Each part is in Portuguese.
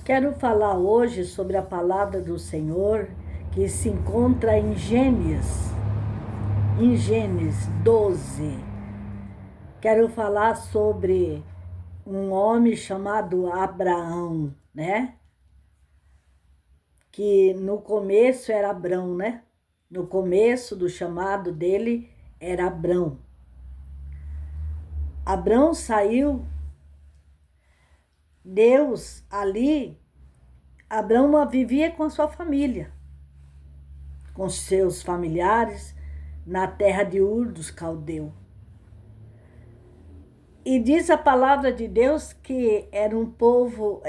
Quero falar hoje sobre a palavra do Senhor que se encontra em Gênesis 12. Quero falar sobre um homem chamado Abraão, né? Que no começo era Abrão, né? No começo do chamado dele era Abrão. Abrão saiu, Deus ali, Abrão vivia com a sua família, com seus familiares, na terra de Ur dos Caldeus. E diz a palavra de Deus que era um povo,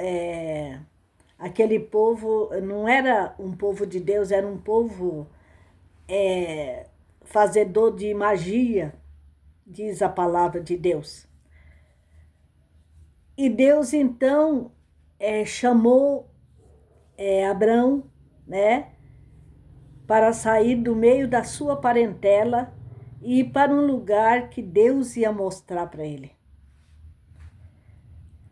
aquele povo não era um povo de Deus, era um povo fazedor de magia, diz a palavra de Deus. E Deus então chamou Abrão, né, para sair do meio da sua parentela e ir para um lugar que Deus ia mostrar para ele.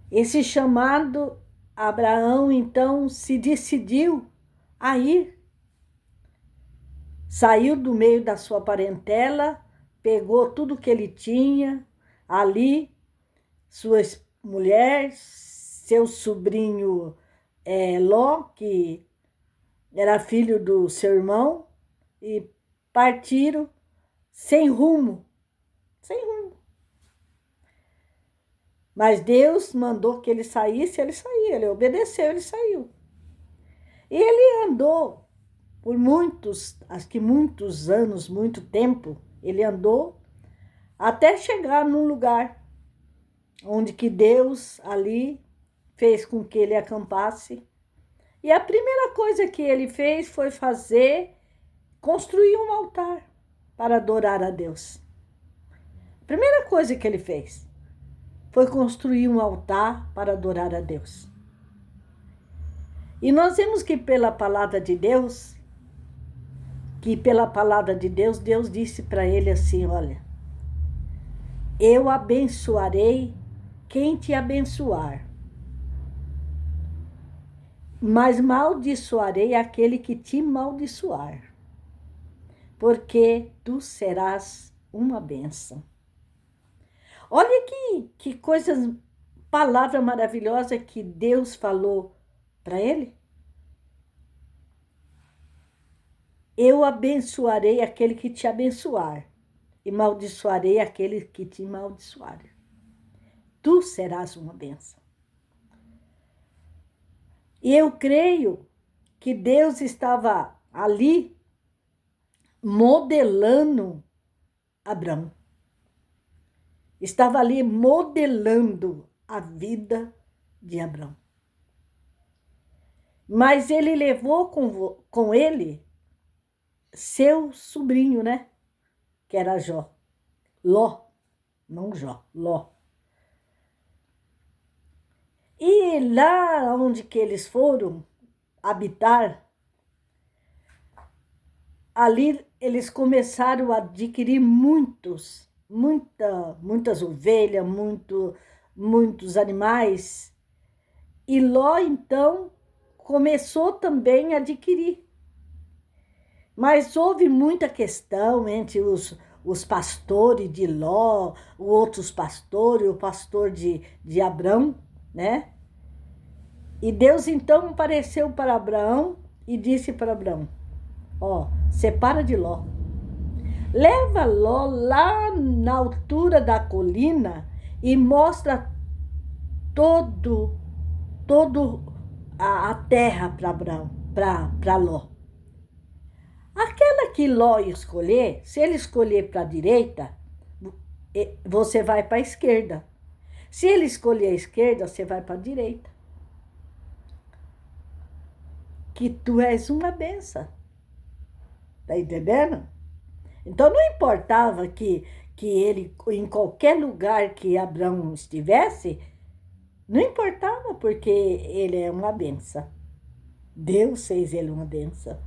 Esse chamado, Abraão então se decidiu a ir. Saiu do meio da sua parentela, pegou tudo que ele tinha ali, sua mulher, seu sobrinho Ló, que era filho do seu irmão, e partiram sem rumo, sem rumo. Mas Deus mandou que ele saísse, ele saiu, ele obedeceu, ele saiu. E ele andou por acho que muitos anos, muito tempo, ele andou até chegar num lugar onde que Deus ali fez com que ele acampasse. E a primeira coisa que ele fez foi construir um altar para adorar a Deus. A primeira coisa que ele fez foi construir um altar para adorar a Deus. E nós vemos que pela palavra de Deus, Deus disse para ele assim, olha, eu abençoarei quem te abençoar, mas maldiçoarei aquele que te maldiçoar, porque tu serás uma bênção. Olha que coisas, palavra maravilhosa que Deus falou para ele. Eu abençoarei aquele que te abençoar e maldiçoarei aquele que te maldiçoar. Tu serás uma bênção. E eu creio que Deus estava ali modelando Abrão. Estava ali modelando a vida de Abrão. Mas ele levou com ele seu sobrinho, né? Que era Ló, não Jó, Ló. E lá onde que eles foram habitar, ali eles começaram a adquirir muitas ovelhas, muitos animais. E Ló, então, começou também a adquirir. Mas houve muita questão entre os pastores de Ló, os outros pastores, o pastor de Abrão, né? E Deus então apareceu para Abraão e disse para Abraão, ó, separa de Ló. Leva Ló lá na altura da colina e mostra todo a terra para Abraão, para Ló. Aquela que Ló escolher, se ele escolher para a direita, você vai para a esquerda. Se ele escolher a esquerda, você vai para a direita. Que tu és uma bênção. Tá entendendo? Então não importava que ele, em qualquer lugar que Abraão estivesse, não importava porque ele é uma bênção. Deus fez ele uma bênção.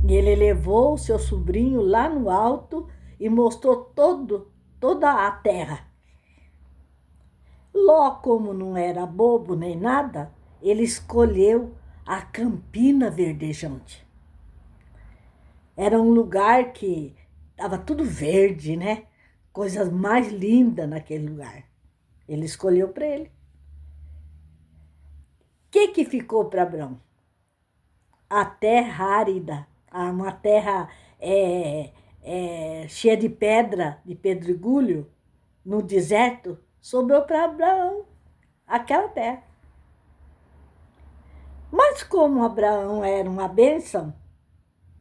E ele levou o seu sobrinho lá no alto e mostrou toda a terra. Ló, como não era bobo nem nada, ele escolheu a Campina Verdejante. Era um lugar que estava tudo verde, né? Coisas mais lindas naquele lugar. Ele escolheu para ele. O que ficou para Abrão? A terra árida, uma terra cheia de pedra, de pedregulho, no deserto, sobrou para Abraão aquela terra. Mas como Abraão era uma bênção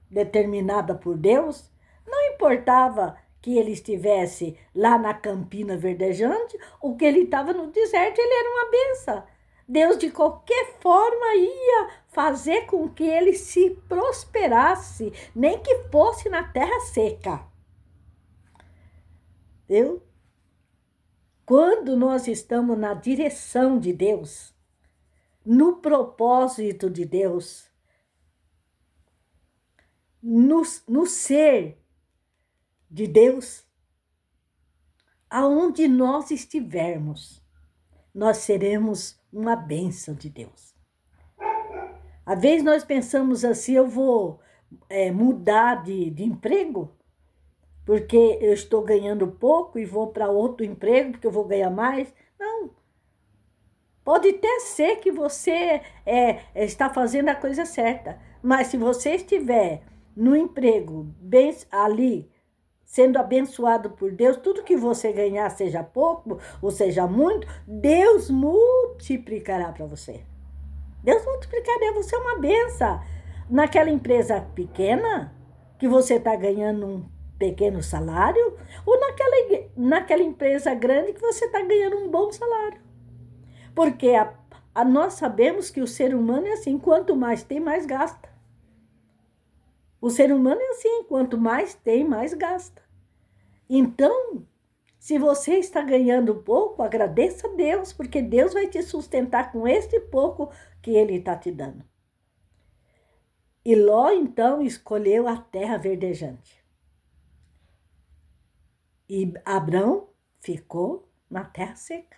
determinada por Deus, não importava que ele estivesse lá na Campina Verdejante ou que ele estava no deserto, ele era uma bênção. Deus, de qualquer forma, ia fazer com que ele se prosperasse, nem que fosse na terra seca. Viu? Quando nós estamos na direção de Deus, no propósito de Deus, no ser de Deus, aonde nós estivermos, nós seremos uma bênção de Deus. Às vezes nós pensamos assim, eu vou mudar de emprego, porque eu estou ganhando pouco e vou para outro emprego, porque eu vou ganhar mais. Não. Pode até ser que você está fazendo a coisa certa, mas se você estiver no emprego bem ali, sendo abençoado por Deus, tudo que você ganhar, seja pouco ou seja muito, Deus multiplicará para você. Deus multiplicará, você é uma benção. Naquela empresa pequena, que você está ganhando um pequeno salário, ou naquela empresa grande que você está ganhando um bom salário. Porque nós sabemos que o ser humano é assim, quanto mais tem, mais gasta. O ser humano é assim, quanto mais tem, mais gasta. Então, se você está ganhando pouco, agradeça a Deus, porque Deus vai te sustentar com este pouco que Ele está te dando. E Ló, então, escolheu a terra verdejante. E Abrão ficou na terra seca.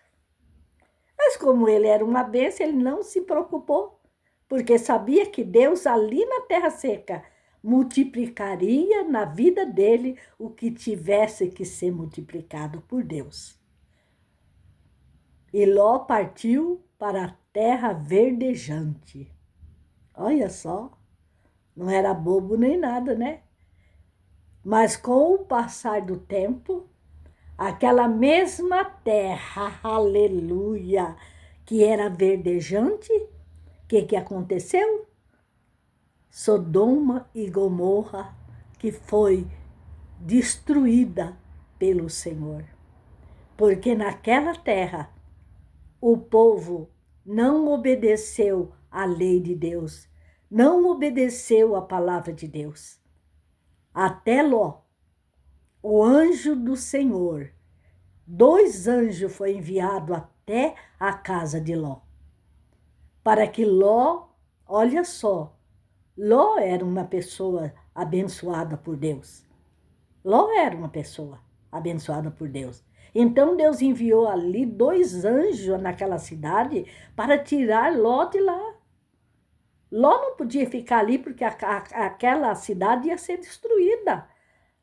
Mas como ele era uma bênção, ele não se preocupou, porque sabia que Deus ali na terra seca multiplicaria na vida dele o que tivesse que ser multiplicado por Deus. E Ló partiu para a terra verdejante. Olha só, não era bobo nem nada, né? Mas com o passar do tempo, aquela mesma terra, aleluia, que era verdejante, o que aconteceu? Sodoma e Gomorra, que foi destruída pelo Senhor. Porque naquela terra, o povo não obedeceu à lei de Deus, não obedeceu à palavra de Deus. Até Ló, o anjo do Senhor, 2 anjos foi enviado até a casa de Ló, para que Ló, olha só, Ló era uma pessoa abençoada por Deus. Ló era uma pessoa abençoada por Deus. Então Deus enviou ali 2 anjos naquela cidade para tirar Ló de lá. Ló não podia ficar ali porque aquela cidade ia ser destruída.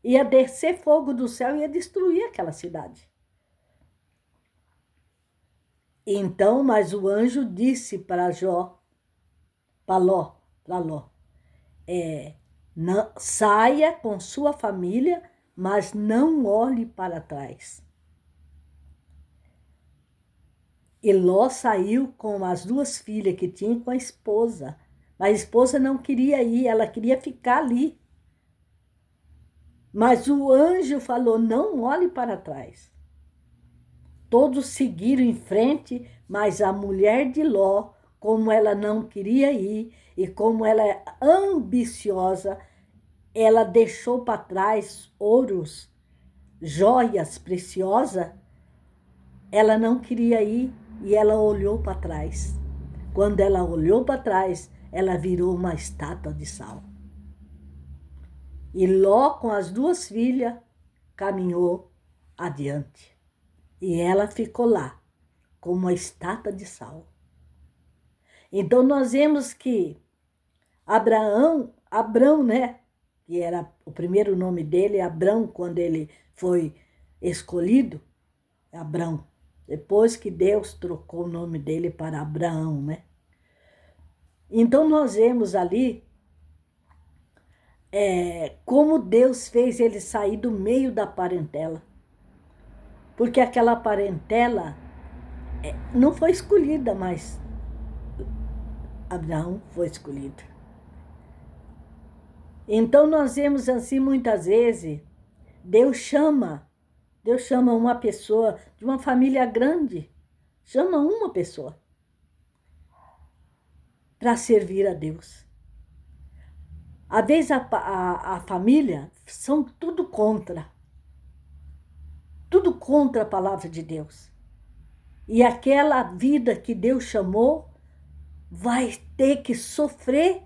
Ia descer fogo do céu e ia destruir aquela cidade. Então, mas o anjo disse para Ló, não, saia com sua família, mas não olhe para trás. E Ló saiu com as 2 filhas que tinha com a esposa. Mas a esposa não queria ir, ela queria ficar ali. Mas o anjo falou, não olhe para trás. Todos seguiram em frente, mas a mulher de Ló, como ela não queria ir e como ela é ambiciosa, ela deixou para trás ouros, joias preciosas. Ela não queria ir e ela olhou para trás. Quando ela olhou para trás, ela virou uma estátua de sal. E Ló, com as 2 filhas, caminhou adiante. E ela ficou lá, como uma estátua de sal. Então nós vemos que Abrão, né? Que era o primeiro nome dele, Abrão, quando ele foi escolhido, Abrão. Depois que Deus trocou o nome dele para Abraão, né? Então nós vemos ali como Deus fez ele sair do meio da parentela. Porque aquela parentela não foi escolhida, mas Abraão foi escolhido. Então nós vemos assim muitas vezes, Deus chama uma pessoa de uma família grande, chama uma pessoa para servir a Deus. Às vezes a família são tudo contra a palavra de Deus. E aquela vida que Deus chamou vai ter que sofrer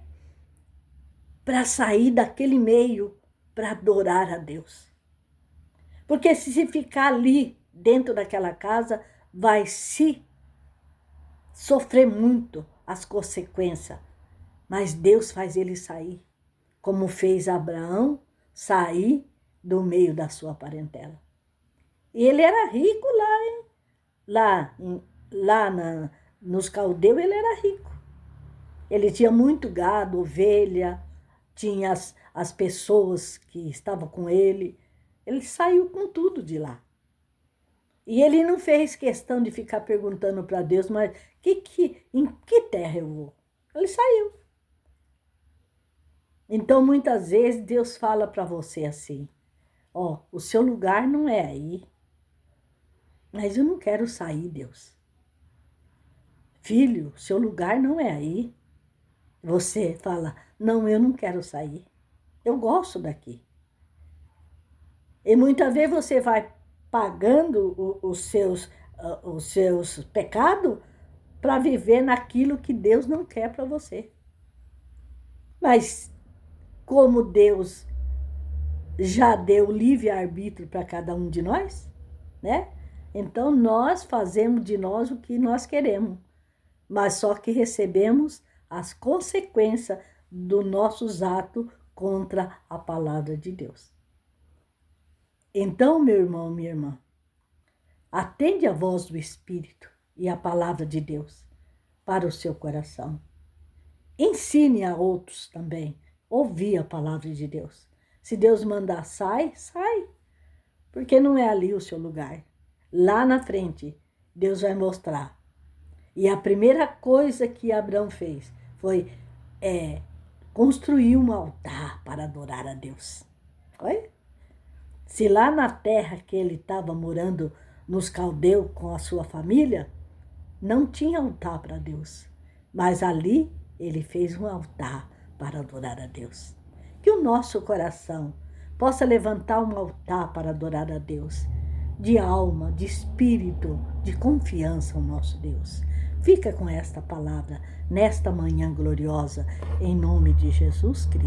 para sair daquele meio, para adorar a Deus. Porque se ficar ali, dentro daquela casa, vai se sofrer muito as consequências. Mas Deus faz ele sair, como fez Abraão sair do meio da sua parentela. E ele era rico lá, hein? Nos caldeus ele era rico. Ele tinha muito gado, ovelha, tinha as pessoas que estavam com ele. Ele saiu com tudo de lá. E ele não fez questão de ficar perguntando para Deus, mas em que terra eu vou? Ele saiu. Então, muitas vezes, Deus fala para você assim, ó, o seu lugar não é aí. Mas eu não quero sair, Deus. Filho, seu lugar não é aí. Você fala, não, eu não quero sair. Eu gosto daqui. E muitas vezes você vai pagando os seus pecados para viver naquilo que Deus não quer para você. Mas como Deus já deu livre-arbítrio para cada um de nós, né? Então nós fazemos de nós o que nós queremos, mas só que recebemos as consequências dos nossos atos contra a palavra de Deus. Então, meu irmão, minha irmã, atende a voz do Espírito e a palavra de Deus para o seu coração. Ensine a outros também ouvir a palavra de Deus. Se Deus mandar sai, porque não é ali o seu lugar. Lá na frente, Deus vai mostrar. E a primeira coisa que Abraão fez foi construir um altar para adorar a Deus. Foi? Se lá na terra que ele estava morando, nos caldeus com a sua família, não tinha altar para Deus. Mas ali ele fez um altar para adorar a Deus. Que o nosso coração possa levantar um altar para adorar a Deus, de alma, de espírito, de confiança ao nosso Deus. Fica com esta palavra nesta manhã gloriosa, em nome de Jesus Cristo.